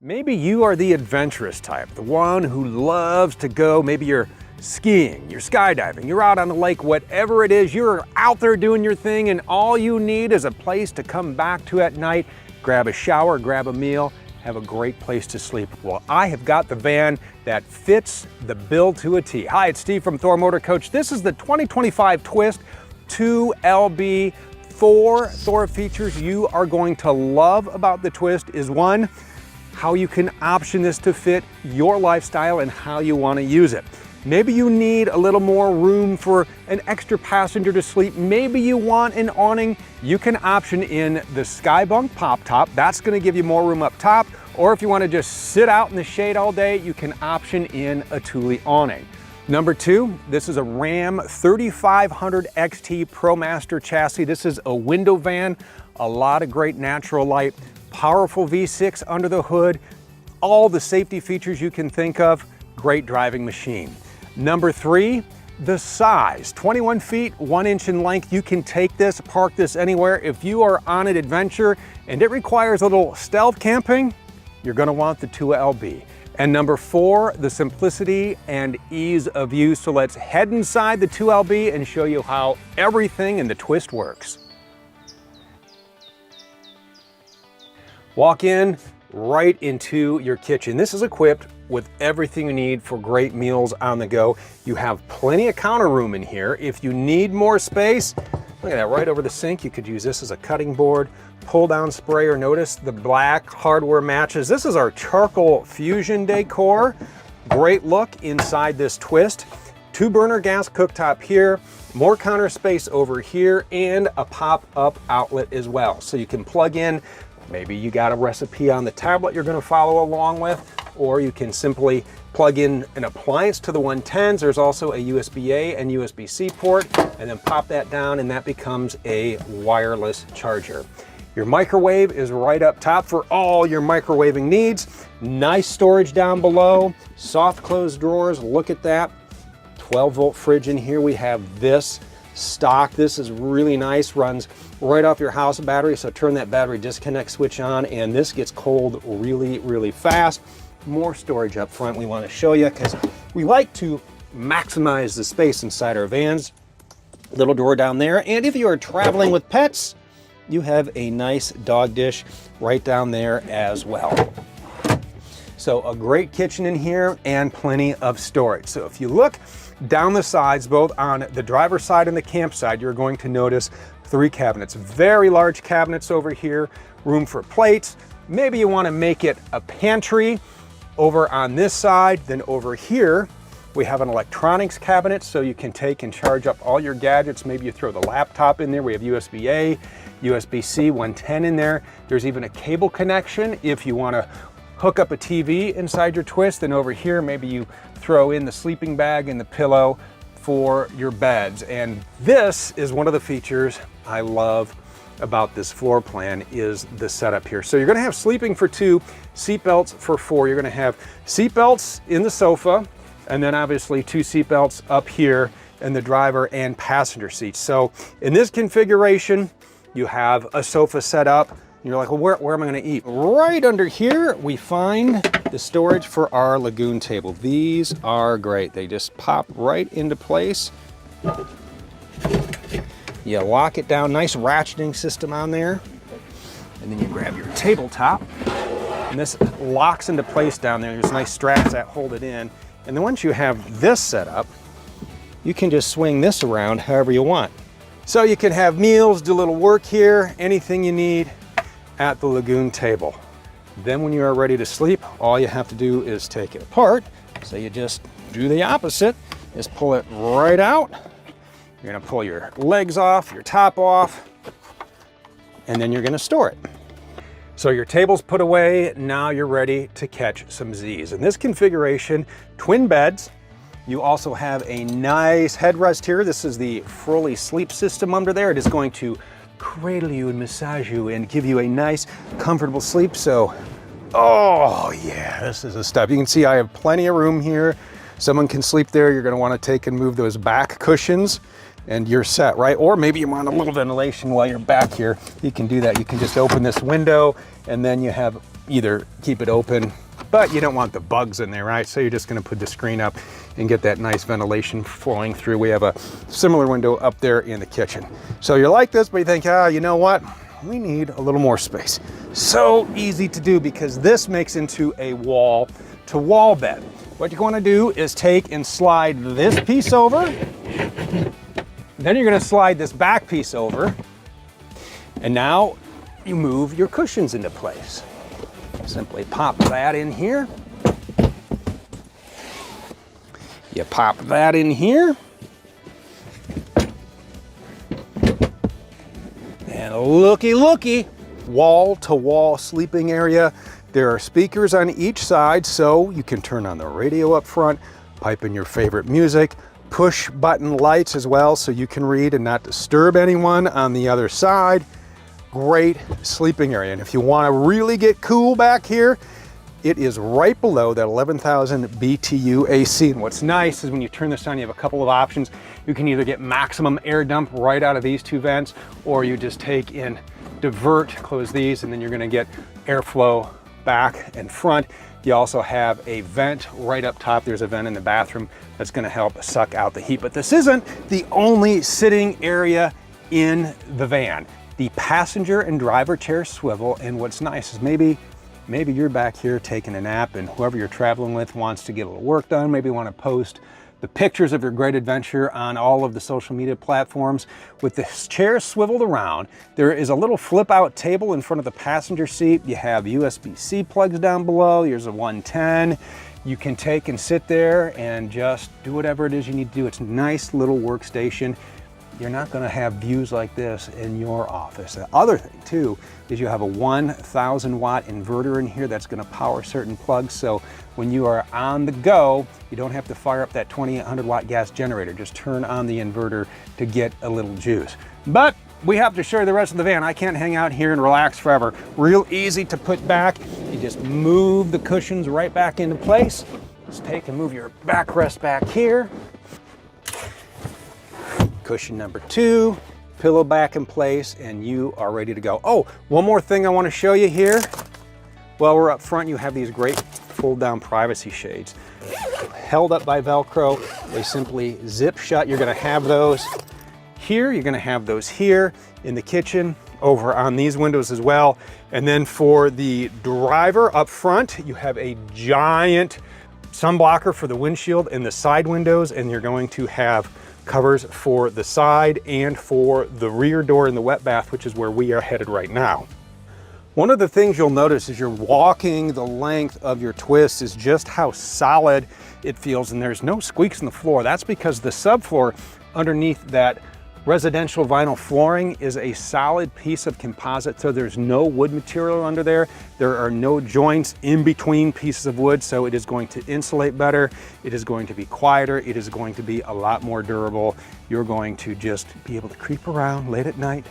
Maybe you are the adventurous type, the one who loves to go. Maybe you're skiing, you're skydiving, you're out on the lake, whatever it is, you're out there doing your thing, and all you need is a place to come back to at night, grab a shower, grab a meal, have a great place to sleep. Well, I have got the van that fits the bill to a T. Hi, it's Steve from Thor Motor Coach. This is the 2025 Twist 2LB. Thor features you are going to love about the Twist is one, how you can option this to fit your lifestyle and how you want to use it. Maybe you need a little more room for an extra passenger to sleep. Maybe you want an awning. You can option in the Skybunk Pop Top. That's going to give you more room up top. Or if you want to just sit out in the shade all day, you can option in a Thule awning. Number two, this is a RAM 3500 XT ProMaster chassis. This is a window van, a lot of great natural light, powerful V6 under the hood, all the safety features you can think of, great driving machine. Number three, the size, 21 feet, 1 inch in length. You can take this, park this anywhere. If you are on an adventure and it requires a little stealth camping, you're gonna want the 2LB. And number four, the simplicity and ease of use. So let's head inside the 2LB and show you how everything in the Twist works. Walk in right into your kitchen. This is equipped with everything you need for great meals on the go. You have plenty of counter room in here. If you need more space, look at that, right over the sink. You could use this as a cutting board, pull down sprayer. Notice the black hardware matches. This is our charcoal fusion decor. Great look inside this Twist. 2-burner gas cooktop here, more counter space over here, and a pop-up outlet as well. So you can plug in, maybe you got a recipe on the tablet you're gonna follow along with, or you can simply plug in an appliance to the 110s. There's also a USB-A and USB-C port, and then pop that down and that becomes a wireless charger. Your microwave is right up top for all your microwaving needs. Nice storage down below, soft closed drawers, look at that. 12-volt fridge in here. We have this stock. This is really nice, runs right off your house battery, so turn that battery disconnect switch on and this gets cold really, really fast. More storage up front we want to show you because we like to maximize the space inside our vans. Little door down there, and if you are traveling with pets, you have a nice dog dish right down there as well. So a great kitchen in here and plenty of storage. So if you look down the sides, both on the driver's side and the camp side, you're going to notice 3 cabinets. Very large cabinets over here, room for plates. Maybe you want to make it a pantry over on this side. Then over here, we have an electronics cabinet so you can take and charge up all your gadgets. Maybe you throw the laptop in there. We have USB-A, USB-C, 110 in there. There's even a cable connection if you want to hook up a TV inside your Twist. And over here, maybe you throw in the sleeping bag and the pillow for your beds. And this is one of the features I love about this floor plan is the setup here. So you're gonna have sleeping for 2, seat belts for 4. You're gonna have seat belts in the sofa, and then obviously 2 seat belts up here in the driver and passenger seats. So in this configuration, you have a sofa set up. You're like, well, where am I gonna eat? Right under here, we find the storage for our lagoon table. These are great. They just pop right into place. You lock it down, nice ratcheting system on there. And then you grab your tabletop, and this locks into place down there. There's nice straps that hold it in. And then once you have this set up, you can just swing this around however you want. So you can have meals, do a little work here, anything you need at the lagoon table. Then when you are ready to sleep, all you have to do is take it apart. So you just do the opposite, just pull it right out. You're gonna pull your legs off, your top off, and then you're gonna store it. So your table's put away, now you're ready to catch some Z's. In this configuration, twin beds. You also have a nice headrest here. This is the Froley sleep system under there. It is going to cradle you and massage you and give you a nice, comfortable sleep. So, oh yeah, this is a stuff. You can see I have plenty of room here. Someone can sleep there. You're gonna wanna take and move those back cushions and you're set, right? Or maybe you want a little ventilation while you're back here. You can do that. You can just open this window and then you have either keep it open, but you don't want the bugs in there, right? So you're just gonna put the screen up and get that nice ventilation flowing through. We have a similar window up there in the kitchen. So you like this, but you think, you know what? We need a little more space. So easy to do because this makes into a wall-to-wall bed. What you're gonna do is take and slide this piece over. Then you're gonna slide this back piece over. And now you move your cushions into place. Simply pop that in here. You pop that in here. And looky, wall-to-wall sleeping area. There are speakers on each side, so you can turn on the radio up front, pipe in your favorite music, push button lights as well, so you can read and not disturb anyone on the other side. Great sleeping area. And if you want to really get cool back here, it is right below that 11,000 BTU AC. And what's nice is when you turn this on, you have a couple of options. You can either get maximum air dump right out of these two vents, or you just take in divert, close these, and then you're going to get airflow back and front. You also have a vent right up top. There's a vent in the bathroom that's going to help suck out the heat. But this isn't the only sitting area in the van. The passenger and driver chair swivel, and what's nice is maybe you're back here taking a nap and whoever you're traveling with wants to get a little work done, maybe want to post the pictures of your great adventure on all of the social media platforms. With this chair swiveled around, there is a little flip out table in front of the passenger seat. You have USB-C plugs down below. Here's a 110. You can take and sit there and just do whatever it is you need to do. It's a nice little workstation. You're not going to have views like this in your office. The other thing too is you have a 1,000 watt inverter in here that's going to power certain plugs. So when you are on the go, you don't have to fire up that 2,800 watt gas generator. Just turn on the inverter to get a little juice. But we have to show you the rest of the van. I can't hang out here and relax forever. Real easy to put back. You just move the cushions right back into place. Just take and move your backrest back here. Cushion number 2, pillow back in place, and you are ready to go. Oh, one more thing I want to show you here. While we're up front, you have these great fold down privacy shades. Held up by Velcro, they simply zip shut. You're going to have those here, you're going to have those here in the kitchen, over on these windows as well. And then for the driver up front, you have a giant sun blocker for the windshield and the side windows, and you're going to have covers for the side and for the rear door in the wet bath, which is where we are headed right now. One of the things you'll notice as you're walking the length of your Twist is just how solid it feels, and there's no squeaks in the floor. That's because the subfloor underneath that residential vinyl flooring is a solid piece of composite, so there's no wood material under there. There are no joints in between pieces of wood, so it is going to insulate better. It is going to be quieter. It is going to be a lot more durable. You're going to just be able to creep around late at night,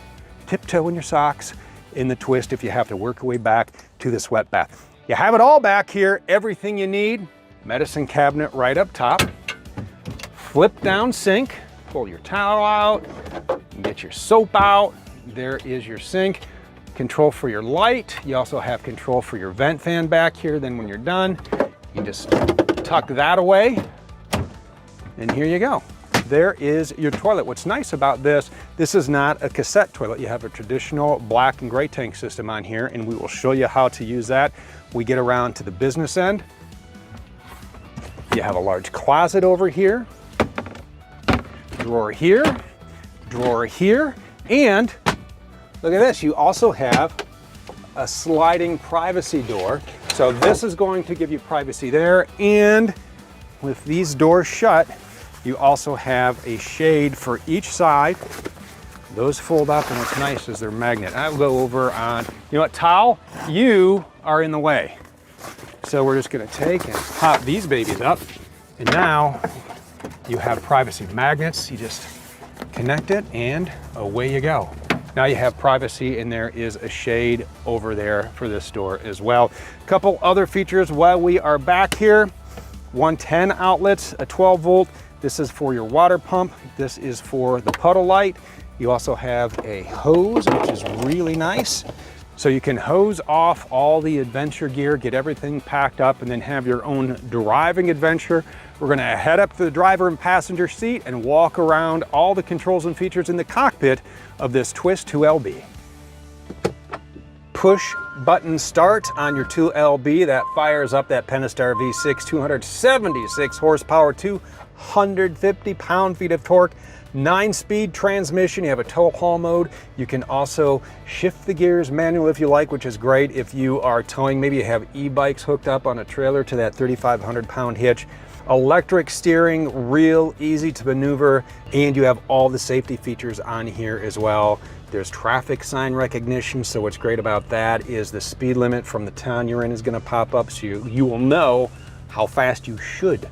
tiptoe in your socks in the Twist if you have to work your way back to this wet bath. You have it all back here, everything you need. Medicine cabinet right up top. Flip down sink. Pull your towel out, get your soap out. There is your sink. Control for your light. You also have control for your vent fan back here. Then when you're done, you just tuck that away, and here you go. There is your toilet. What's nice about this is not a cassette toilet. You have a traditional black and gray tank system on here, and we will show you how to use that. We get around to the business end. You have a large closet over here. Drawer here, and look at this, you also have a sliding privacy door. So this is going to give you privacy there, and with these doors shut, you also have a shade for each side. Those fold up, and what's nice is they're magnet. I'll go over on, you know what, towel, you are in the way. So we're just gonna take and pop these babies up, and now you have privacy magnets. You just connect it and away you go. Now you have privacy, and there is a shade over there for this door as well. A couple other features while we are back here. 110 outlets, a 12 volt. This is for your water pump. This is for the puddle light. You also have a hose, which is really nice. So you can hose off all the adventure gear, get everything packed up, and then have your own driving adventure. We're gonna head up to the driver and passenger seat and walk around all the controls and features in the cockpit of this Twist 2LB. Push button start on your 2LB. That fires up that Pentastar V6, 276 horsepower, 250 pound-feet of torque, 9-speed transmission. You have a tow haul mode. You can also shift the gears manual if you like, which is great if you are towing. Maybe you have e-bikes hooked up on a trailer to that 3,500 pound hitch. Electric steering, real easy to maneuver, and you have all the safety features on here as well. There's traffic sign recognition, so what's great about that is the speed limit from the town you're in is going to pop up, so you will know how fast you should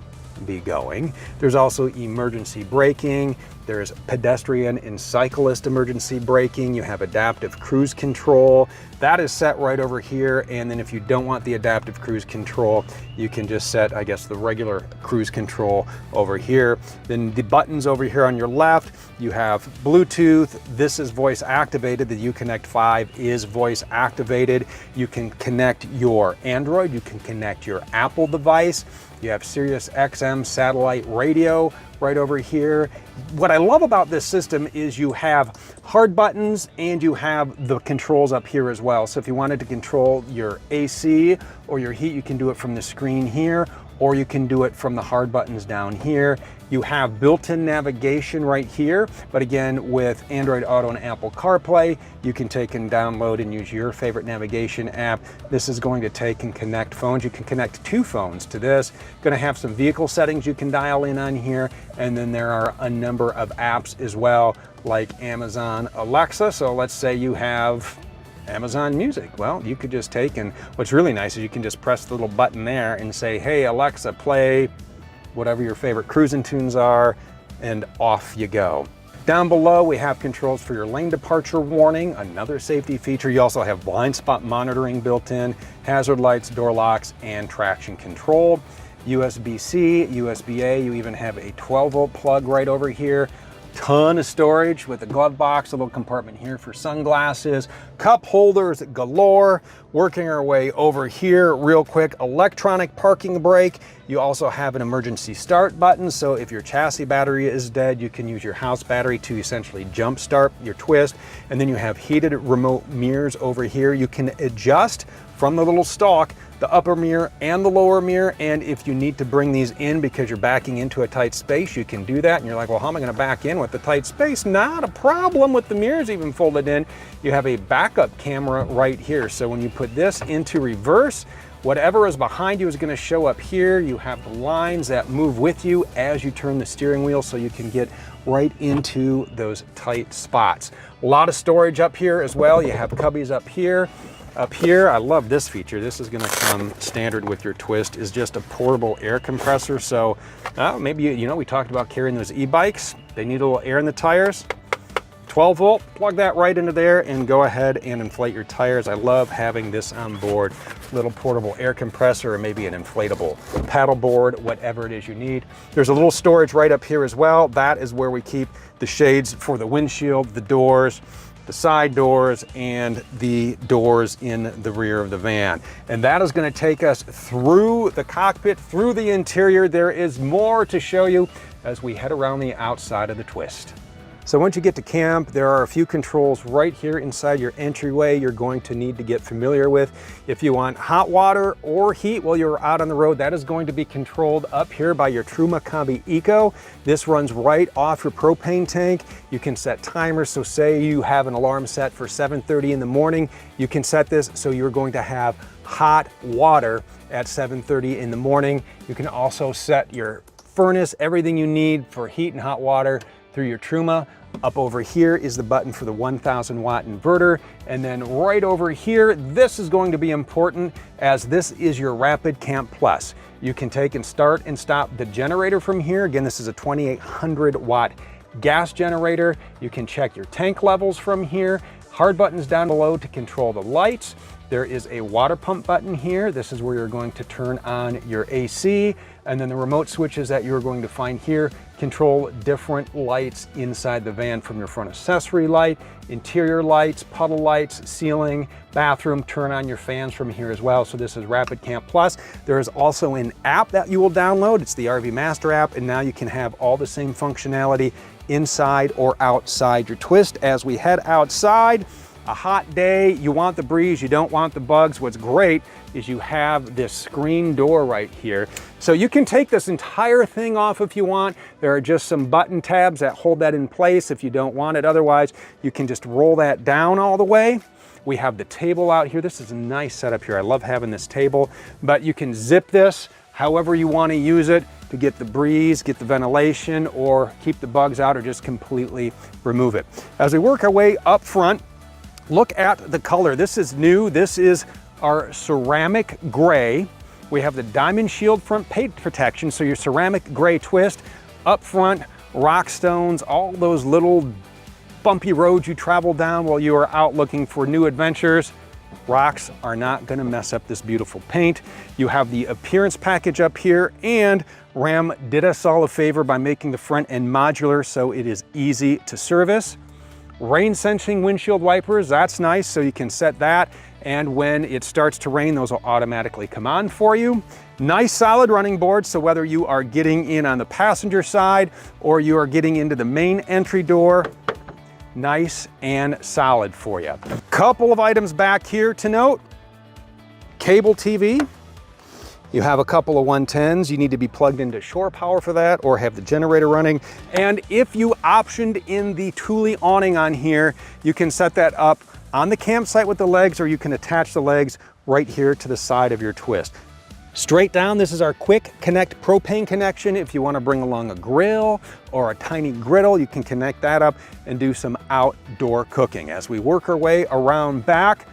be going. There's also emergency braking. There's pedestrian and cyclist emergency braking. You have adaptive cruise control. That is set right over here. And then if you don't want the adaptive cruise control, you can just set, I guess, the regular cruise control over here. Then the buttons over here on your left, you have Bluetooth. This is voice activated. The Uconnect 5 is voice activated. You can connect your Android. You can connect your Apple device. You have Sirius XM satellite radio right over here. What I love about this system is you have hard buttons and you have the controls up here as well. So if you wanted to control your AC or your heat, you can do it from the screen here, or you can do it from the hard buttons down here. You have built-in navigation right here, but again, with Android Auto and Apple CarPlay, you can take and download and use your favorite navigation app. This is going to take and connect phones. You can connect 2 phones to this. Going to have some vehicle settings you can dial in on here, and then there are a number of apps as well, like Amazon Alexa. So let's say you have Amazon Music. Well, you could just take, and what's really nice is you can just press the little button there and say, hey, Alexa, play whatever your favorite cruising tunes are, and off you go. Down below, we have controls for your lane departure warning, another safety feature. You also have blind spot monitoring built in, hazard lights, door locks, and traction control. USB-C, USB-A, you even have a 12-volt plug right over here. Ton of storage with a glove box, a little compartment here for sunglasses, cup holders galore. Working our way over here real quick, electronic parking brake. You also have an emergency start button, so if your chassis battery is dead, you can use your house battery to essentially jump start your Twist. And then you have heated remote mirrors over here. You can adjust from the little stalk the upper mirror and the lower mirror, and if you need to bring these in because you're backing into a tight space, you can do that. And you're like, well, how am I going to back in with the tight space? Not a problem with the mirrors even folded in. You have a backup camera right here, so when you put this into reverse, whatever is behind you is going to show up here. You have the lines that move with you as you turn the steering wheel, so you can get right into those tight spots. A lot of storage up here as well. You have cubbies up here. Up here, I love this feature. This is gonna come standard with your Twist, is just a portable air compressor. So maybe, you know, we talked about carrying those e-bikes. They need a little air in the tires. 12 volt, plug that right into there and go ahead and inflate your tires. I love having this on board. Little portable air compressor, or maybe an inflatable paddle board, whatever it is you need. There's a little storage right up here as well. That is where we keep the shades for the windshield, the doors, the side doors, and the doors in the rear of the van. And that is going to take us through the cockpit, through the interior. There is more to show you as we head around the outside of the Twist. So once you get to camp, there are a few controls right here inside your entryway you're going to need to get familiar with. If you want hot water or heat while you're out on the road, that is going to be controlled up here by your Truma Combi Eco. This runs right off your propane tank. You can set timers, so say you have an alarm set for 7:30 in the morning, you can set this so you're going to have hot water at 7:30 in the morning. You can also set your furnace, everything you need for heat and hot water through your Truma. Up over here is the button for the 1000 watt inverter. And then right over here, this is going to be important, as this is your Rapid Camp Plus. You can take and start and stop the generator from here. Again, this is a 2800 watt gas generator. You can check your tank levels from here. Hard buttons down below to control the lights. There is a water pump button here. This is where you're going to turn on your AC, and then the remote switches that you're going to find here control different lights inside the van, from your front accessory light, interior lights, puddle lights, ceiling, bathroom. Turn on your fans from here as well. So this is Rapid Camp Plus. There is also an app that you will download. It's the RV Master app, and now you can have all the same functionality inside or outside your Twist. As we head outside, a hot day, you want the breeze, you don't want the bugs. What's great is you have this screen door right here. So you can take this entire thing off if you want. There are just some button tabs that hold that in place if you don't want it. Otherwise, you can just roll that down all the way. We have the table out here. This is a nice setup here. I love having this table, but you can zip this however you want to use it to get the breeze, get the ventilation, or keep the bugs out, or just completely remove it. As we work our way up front, look at the color. This is new. This is our ceramic gray. We have the diamond shield front paint protection, so your ceramic gray Twist up front, rock stones, all those little bumpy roads you travel down while you are out looking for new adventures. Rocks are not going to mess up this beautiful paint. You have the appearance package up here, and RAM did us all a favor by making the front end modular so it is easy to service. Rain sensing windshield wipers, that's nice, so you can set that, and when it starts to rain, those will automatically come on for you. Nice solid running boards, so whether you are getting in on the passenger side or you are getting into the main entry door, nice and solid for you. Couple of items back here to note. Cable TV. You have a couple of 110s. You need to be plugged into shore power for that, or have the generator running. And if you optioned in the Thule awning on here, you can set that up on the campsite with the legs, or you can attach the legs right here to the side of your Twist. Straight down, this is our quick connect propane connection. If you want to bring along a grill or a tiny griddle, you can connect that up and do some outdoor cooking. As we work our way around back,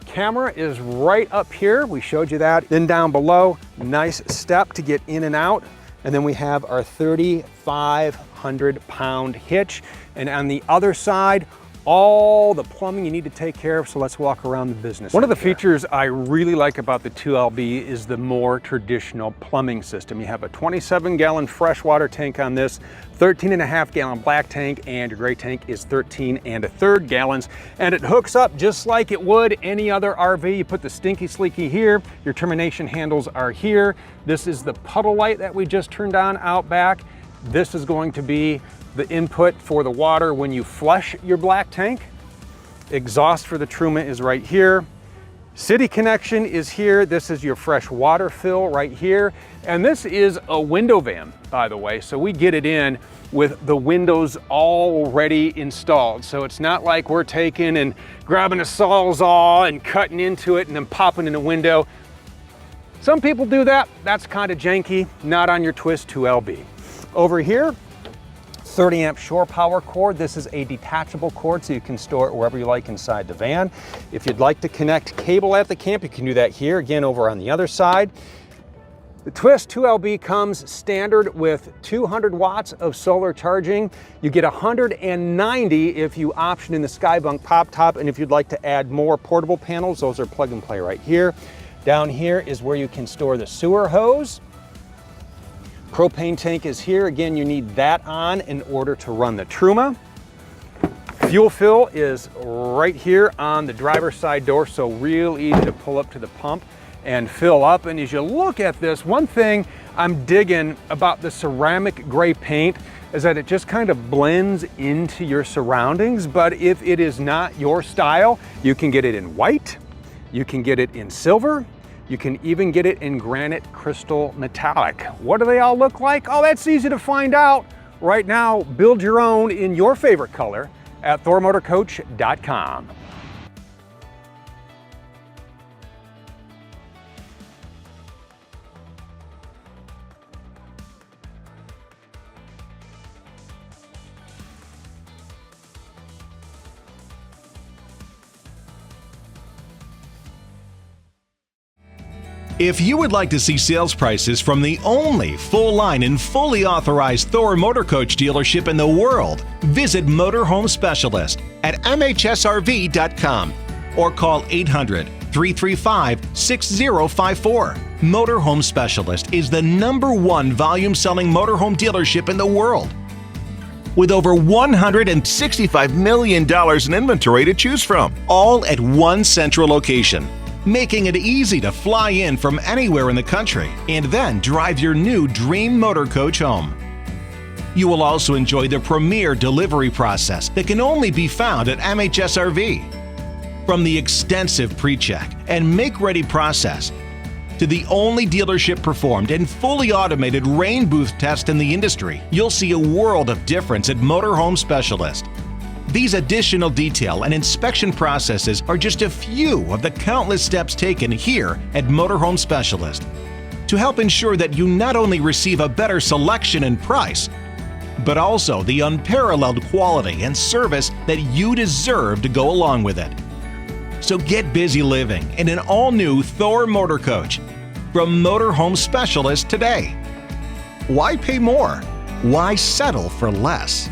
camera is right up here. We showed you that. Then down below, nice step to get in and out. And then we have our 3,500-pound hitch. And on the other side, all the plumbing you need to take care of. So let's walk around the business. One of the features I really like about the 2LB is the more traditional plumbing system. You have a 27-gallon freshwater tank on this, 13.5-gallon black tank, and your gray tank is 13 1/3 gallons. And it hooks up just like it would any other RV. You put the stinky sleeky here, your termination handles are here. This is the puddle light that we just turned on out back. This is going to be the input for the water when you flush your black tank. Exhaust for the Truma is right here. City connection is here. This is your fresh water fill right here. And this is a window van, by the way. So we get it in with the windows already installed. So it's not like we're taking and grabbing a Sawzall and cutting into it and then popping in a window. Some people do that. That's kind of janky. Not on your Twist 2LB. Over here, 30 amp shore power cord. This is a detachable cord, so you can store it wherever you like inside the van. If you'd like to connect cable at the camp, you can do that here, again over on the other side. The Twist 2LB comes standard with 200 watts of solar charging. You get 190 if you option in the Skybunk pop top, and if you'd like to add more portable panels, those are plug and play right here. Down here is where you can store the sewer hose. Propane tank is here. Again, you need that on in order to run the Truma. Fuel fill is right here on the driver's side door, so real easy to pull up to the pump and fill up. And as you look at this, one thing I'm digging about the ceramic gray paint is that it just kind of blends into your surroundings. But if it is not your style, you can get it in white, you can get it in silver, you can even get it in granite crystal metallic. What do they all look like? Oh, that's easy to find out. Right now, build your own in your favorite color at thormotorcoach.com. If you would like to see sales prices from the only full-line and fully authorized Thor Motor Coach dealership in the world, visit Motorhome Specialist at MHSRV.com or call 335-6054. Motorhome Specialist is the #1 volume-selling motorhome dealership in the world, with over $165 million in inventory to choose from, all at one central location, making it easy to fly in from anywhere in the country and then drive your new dream motor coach home. You will also enjoy the premier delivery process that can only be found at MHSRV. From the extensive pre-check and make-ready process to the only dealership-performed and fully automated rain booth test in the industry, you'll see a world of difference at Motorhome Specialist. These additional detail and inspection processes are just a few of the countless steps taken here at Motorhome Specialist to help ensure that you not only receive a better selection and price, but also the unparalleled quality and service that you deserve to go along with it. So get busy living in an all-new Thor Motor Coach from Motorhome Specialist today. Why pay more? Why settle for less?